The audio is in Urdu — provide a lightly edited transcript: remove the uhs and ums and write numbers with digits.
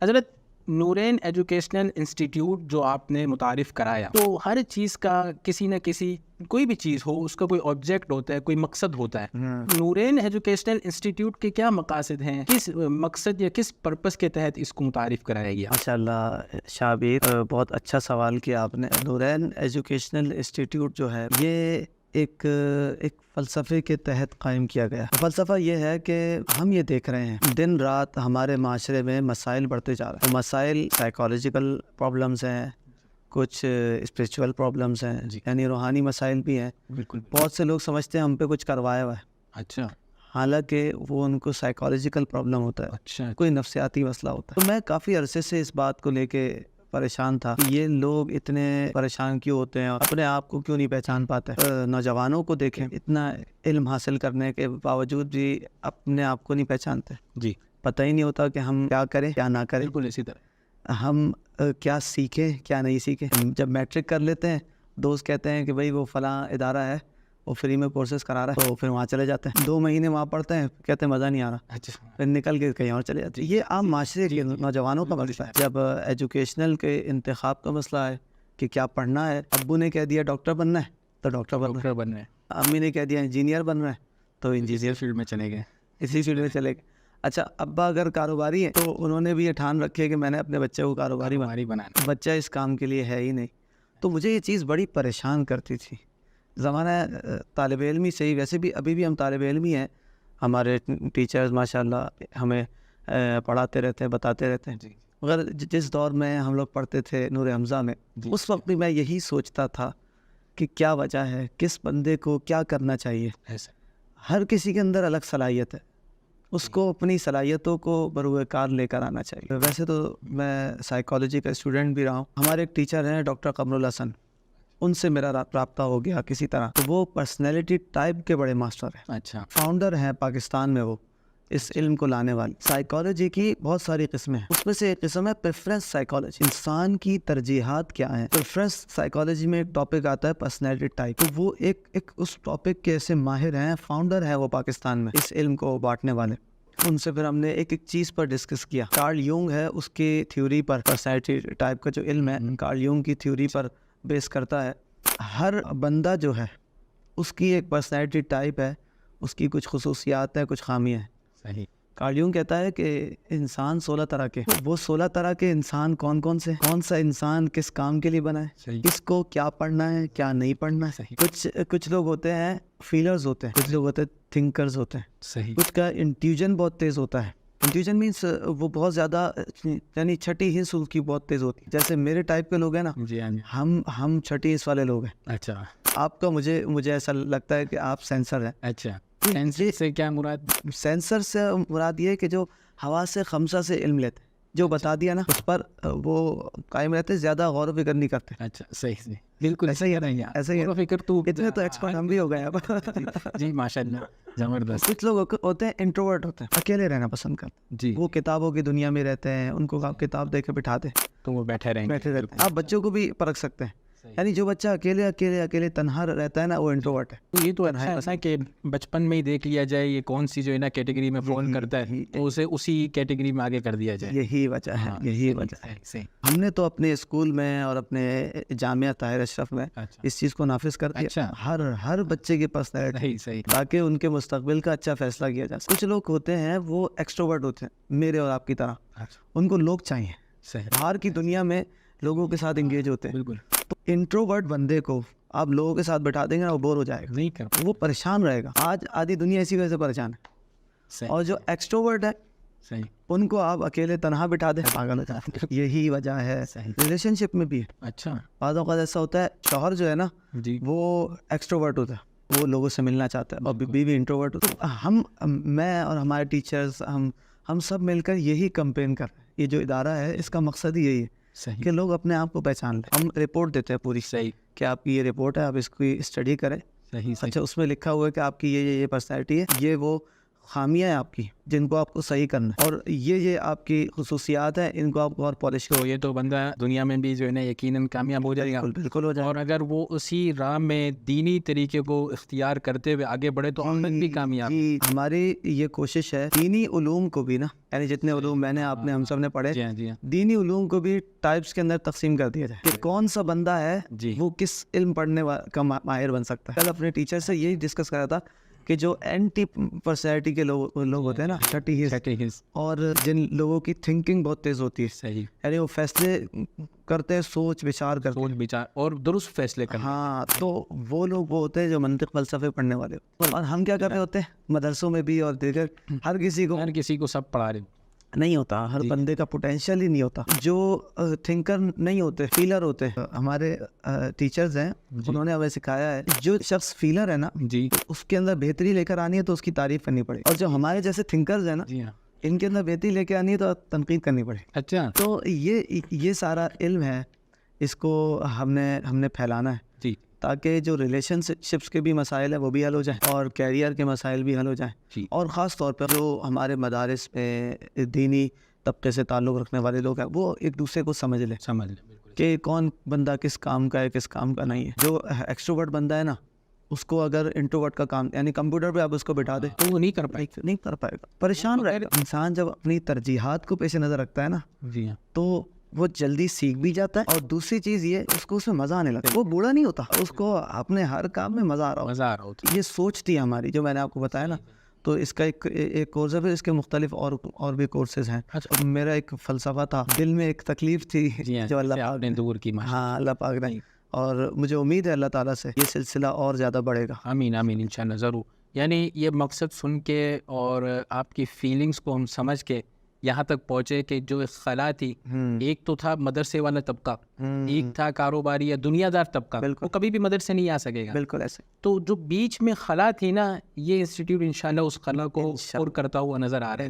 حضرت نورین ایجوکیشنل انسٹیٹیوٹ جو آپ نے متعارف کرایا، تو ہر چیز کا کسی نہ کسی کوئی بھی چیز ہو اس کا کوئی آبجیکٹ ہوتا ہے، کوئی مقصد ہوتا ہے. نورین ایجوکیشنل انسٹیٹیوٹ کے کیا مقاصد ہیں؟ کس مقصد یا کس پرپس کے تحت اس کو متعارف کرایا گیا؟ ماشاء اللہ شابیر، بہت اچھا سوال کیا آپ نے. نورین ایجوکیشنل انسٹیٹیوٹ جو ہے یہ ایک فلسفے کے تحت قائم کیا گیا. فلسفہ یہ ہے کہ ہم یہ دیکھ رہے ہیں دن رات ہمارے معاشرے میں مسائل بڑھتے جا رہے ہیں. مسائل سائیکالوجیکل پرابلمس ہیں، کچھ اسپریچول پرابلمس ہیں، یعنی روحانی مسائل بھی ہیں. بالکل. بہت سے لوگ سمجھتے ہیں ہم پہ کچھ کروایا ہوا ہے. اچھا. حالانکہ وہ ان کو سائیکالوجیکل پرابلم ہوتا ہے. اچھا. کوئی نفسیاتی مسئلہ ہوتا ہے. تو میں کافی عرصے سے اس بات کو لے کے پریشان تھا کہ یہ لوگ اتنے پریشان کیوں ہوتے ہیں اور اپنے آپ کو کیوں نہیں پہچان پاتے. نوجوانوں کو دیکھیں، اتنا علم حاصل کرنے کے باوجود بھی اپنے آپ کو نہیں پہچانتے. جی. پتہ ہی نہیں ہوتا کہ ہم کیا کریں کیا نہ کریں. بالکل اسی طرح ہم کیا سیکھیں کیا نہیں سیکھیں. جب میٹرک کر لیتے ہیں دوست کہتے ہیں کہ بھائی وہ فلاں ادارہ ہے وہ فری میں کورسز کرا رہا ہے، تو پھر وہاں چلے جاتے ہیں. 2 مہینے وہاں پڑھتے ہیں، کہتے ہیں مزہ نہیں آ رہا. اچھا. پھر نکل کے کہیں اور چلے جاتے ہیں. یہ عام معاشرے کے نوجوانوں کا مسئلہ ہے. جب ایجوکیشنل کے انتخاب کا مسئلہ ہے کہ کیا پڑھنا ہے، ابو نے کہہ دیا ڈاکٹر بننا ہے تو ڈاکٹر بننا ہے، امی نے کہہ دیا انجینئر بننا ہے تو انجینئر فیلڈ میں چلے گئے، اسی فیلڈ میں چلے گئے. اچھا، ابا اگر کاروباری ہیں تو انہوں نے بھی یہ ٹھان رکھے کہ میں نے اپنے بچے کو کاروباری بنانا. بچہ اس کام کے لیے ہے ہی نہیں. تو مجھے یہ چیز بڑی پریشان کرتی تھی. زمانہ طالب علمی سے ہی، ویسے بھی ابھی بھی ہم طالب علم ہی ہیں. ہمارے ٹیچرز ماشاء اللہ ہمیں پڑھاتے رہتے ہیں، بتاتے رہتے ہیں. مگر جس دور میں ہم لوگ پڑھتے تھے نور حمزہ میں، اس وقت بھی میں یہی سوچتا تھا کہ کیا وجہ ہے، کس بندے کو کیا کرنا چاہیے. ہر کسی کے اندر الگ صلاحیت ہے، اس کو اپنی صلاحیتوں کو بروئے کار لے کر آنا چاہیے. ویسے تو میں سائیکالوجی کا اسٹوڈنٹ بھی رہا ہوں. ہمارے ایک ٹیچر ہیں ڈاکٹر قمر الحسن، ان سے میرا رابطہ ہو گیا کسی طرح. تو وہ پرسنالٹی ٹائپ کے بڑے ماسٹر ہیں. اچھا. فاؤنڈر ہیں پاکستان میں وہ اس علم کو لانے والے. سائیکالوجی کی بہت ساری قسمیں ہیں، اس میں سے ایک قسم ہے پریفرنس سائیکالوجی. انسان کی ترجیحات کیا ہیں. پریفرنس سائیکالوجی میں ایک ٹاپک آتا ہے پرسنالٹی ٹائپ. تو وہ ایک اس ٹاپک کے ایسے ماہر ہیں، فاؤنڈر ہیں وہ پاکستان میں اس علم کو بانٹنے والے. ان سے پھر ہم نے ایک چیز پر ڈسکس کیا. کارل یونگ ہے، اس کی تھیوری پر پرسنالٹی ٹائپ کا جو علم ہے کارل یونگ کی تھیوری پر بیس کرتا ہے. ہر بندہ جو ہے اس کی ایک پرسنالٹی ٹائپ ہے، اس کی کچھ خصوصیات ہیں، کچھ خامیاں ہیں. صحیح. کارل یونگ کہتا ہے کہ انسان 16 طرح کے. وہ 16 طرح کے انسان کون سے، کون سا انسان کس کام کے لیے بنا ہے، کس کو کیا پڑھنا ہے کیا نہیں پڑھنا ہے. کچھ لوگ ہوتے ہیں فیلرز ہوتے ہیں، کچھ لوگ ہوتے ہیں تھنکرز ہوتے ہیں. صحیح. کچھ کا انٹیوژن بہت تیز ہوتا ہے. انٹیوژن مینس وہ بہت زیادہ، یعنی چھٹی حس اس کی بہت تیز ہوتی ہے. جیسے میرے ٹائپ کے لوگ ہیں نا، ہم چھٹی حس والے لوگ ہیں. اچھا. آپ کا مجھے ایسا لگتا ہے کہ آپ سینسر ہیں. اچھا. سینسر سے کیا مراد؟ سینسر سے مراد یہ کہ جو حواس خمسہ سے علم لیتے، جو بتا دیا نا اس پر وہ قائم رہتے، زیادہ غور و فکر نہیں کرتے. اچھا. صحیح. بالکل ایسا ہی ہے. ایسا ہی فکر تو اتنے تو ایکسپرٹ ہم بھی ہو گئے اب. جی ماشاء اللہ، زبردست. کچھ لوگ ہوتے ہیں انٹروورٹ ہوتے ہیں، اکیلے رہنا پسند کرتے ہیں. جی. وہ کتابوں کی دنیا میں رہتے ہیں، ان کو آپ کتاب دے کے بٹھا دیں تو وہ بیٹھے رہتے ہیں. آپ بچوں کو بھی پرکھ سکتے ہیں. یعنی جو بچہ اکیلے تنہا رہتا ہے نا، وہ انٹروورٹ ہے. یہ تو ایسا ہے کہ بچپن میں ہی دیکھ لیا جائے یہ کون سی جو ہے نا کیٹیگری میں فال کرتا ہے تو اسے اسی کیٹیگری میں آگے کر دیا جائے. یہی وجہ ہے. ہم نے تو اپنے اسکول میں اور اپنے جامعہ طاہر اشرف میں اس چیز کو نافذ کر دیا. ہر بچے کے پاس تاکہ ان کے مستقبل کا اچھا فیصلہ کیا جا سکے. کچھ لوگ ہوتے ہیں وہ ایکسٹروورٹ ہوتے ہیں، میرے اور آپ کی طرح. ان کو لوگ چاہیے، باہر کی دنیا میں لوگوں کے ساتھ انگیج ہوتے ہیں. بالکل. تو انٹروورٹ بندے کو آپ لوگوں کے ساتھ بٹھا دیں گے نا، وہ بور ہو جائے گا، نہیں کر، وہ پریشان رہے گا. آج آدھی دنیا اسی وجہ سے پریشان ہے. اور جو ایکسٹروورٹ ہے ان کو آپ اکیلے تنہا بٹھا دیں، پاگل ہو جاتے ہیں. یہی وجہ ہے. ریلیشن شپ میں بھی ہے. اچھا. بعض اوقات ایسا ہوتا ہے شوہر جو ہے نا وہ ایکسٹروورٹ ہوتا ہے، وہ لوگوں سے ملنا چاہتا ہے، اور بیوی انٹروورٹ ہوتا ہے. میں اور ہمارے ٹیچرز ہم سب مل کر یہی کمپین کر رہے ہیں. یہ جو ادارہ ہے اس کا مقصد ہی یہی ہے کہ لوگ اپنے آپ کو پہچان لیں. ہم رپورٹ دیتے ہیں پوری، کہ آپ کی یہ رپورٹ ہے، آپ اس کی اسٹڈی کریں. اچھا، اس میں لکھا ہوا ہے کہ آپ کی یہ پرسنالٹی ہے، یہ وہ خامیاں ہیں آپ کی جن کو آپ کو صحیح کرنا ہے، اور یہ آپ کی خصوصیات ہیں، ان کو آپ کو اور پالش تو یہ تو بندہ دنیا میں بھی جو ہے نا یقیناً کامیاب ہو جائے گا. بالکل ہو جائے. اور اگر وہ اسی راہ میں دینی طریقے کو اختیار کرتے ہوئے آگے بڑھے تو آخرت بھی کامیاب. جی ہماری یہ کوشش ہے دینی علوم کو بھی نا، یعنی جتنے علوم میں نے آپ نے ہم سب نے پڑھے، دینی علوم کو بھی ٹائپس کے اندر تقسیم کر دیا جائے کہ کون سا بندہ ہے وہ کس علم پڑھنے کا ماہر بن سکتا ہے. کل اپنے ٹیچر سے یہی ڈسکس کر رہا تھا کہ جو اینٹی پرسنالٹی کے لوگ ہوتے ہیں نا، اور جن لوگوں کی تھنکنگ بہت تیز ہوتی ہے، صحیح، یعنی وہ فیصلے کرتے ہیں سوچ بچار اور درست فیصلے کرتے ہیں. ہاں، تو وہ لوگ وہ ہوتے ہیں جو منطق فلسفے پڑھنے والے. اور ہم کیا کر رہے ہوتے ہیں مدرسوں میں بھی اور دیگر ہر کسی کو سب پڑھا رہے نہیں ہوتا، ہر بندے کا پوٹینشیل ہی نہیں ہوتا. جو تھنکر نہیں ہوتے، فیلر ہوتے. ہمارے ٹیچرز ہیں، انہوں نے ہمیں سکھایا ہے جو شخص فیلر ہے نا جی، اس کے اندر بہتری لے کر آنی ہے تو اس کی تعریف کرنی پڑے، اور جو ہمارے جیسے تھنکرز ہیں نا ان کے اندر بہتری لے کے آنی ہے تو تنقید کرنی پڑے. اچھا، تو یہ سارا علم ہے، اس کو ہم نے پھیلانا ہے جی، تاکہ جو ریلیشن شپس کے بھی مسائل ہیں وہ بھی حل ہو جائیں اور کیریئر کے مسائل بھی حل ہو جائیں جی. اور خاص طور پر جو ہمارے مدارس میں دینی طبقے سے تعلق رکھنے والے لوگ ہیں وہ ایک دوسرے کو سمجھ لیں کہ کون بندہ کس کام کا ہے، کس کام کا نہیں ہے. جو ایکسٹروورٹ بندہ ہے نا، اس کو اگر انٹروورٹ کا کام، یعنی کمپیوٹر پہ آپ اس کو بٹھا دیں تو وہ نہیں کر پائے گا، پریشان رہے گا. انسان جب اپنی ترجیحات کو پیش نظر رکھتا ہے نا جی ہاں، تو وہ جلدی سیکھ بھی جاتا ہے. اور دوسری چیز یہ اس کو اس میں مزہ آنے لگتا ہے، وہ بوڑھا نہیں ہوتا، اس کو اپنے ہر کام میں مزہ آ رہا ہوتا. یہ سوچ تھی ہماری جو میں نے آپ کو بتایا نا. تو اس کا ایک کورس ہے، پھر اس کے مختلف اور بھی کورسز ہیں. میرا ایک فلسفہ تھا، دل میں ایک تکلیف تھی جو اللہ پاک نے دور کی. ہاں، اللہ پاک نے. اور مجھے امید ہے اللہ تعالیٰ سے یہ سلسلہ اور زیادہ بڑھے گا. آمین آمین انشاءاللہ ضرور. یعنی یہ مقصد سن کے اور آپ کی فیلنگز کو ہم سمجھ کے یہاں تک پہنچے کہ جو خلا تھی، ایک تو تھا مدرسے والا طبقہ، ایک تھا کاروباری یا دنیا دار طبقہ، وہ کبھی بھی مدرسے نہیں آ سکے گا. بالکل ایسے. تو جو بیچ میں خلا تھی نا، یہ انسٹیٹیوٹ انشاءاللہ اس خلا کو پر کرتا ہوا نظر آ رہا ہے.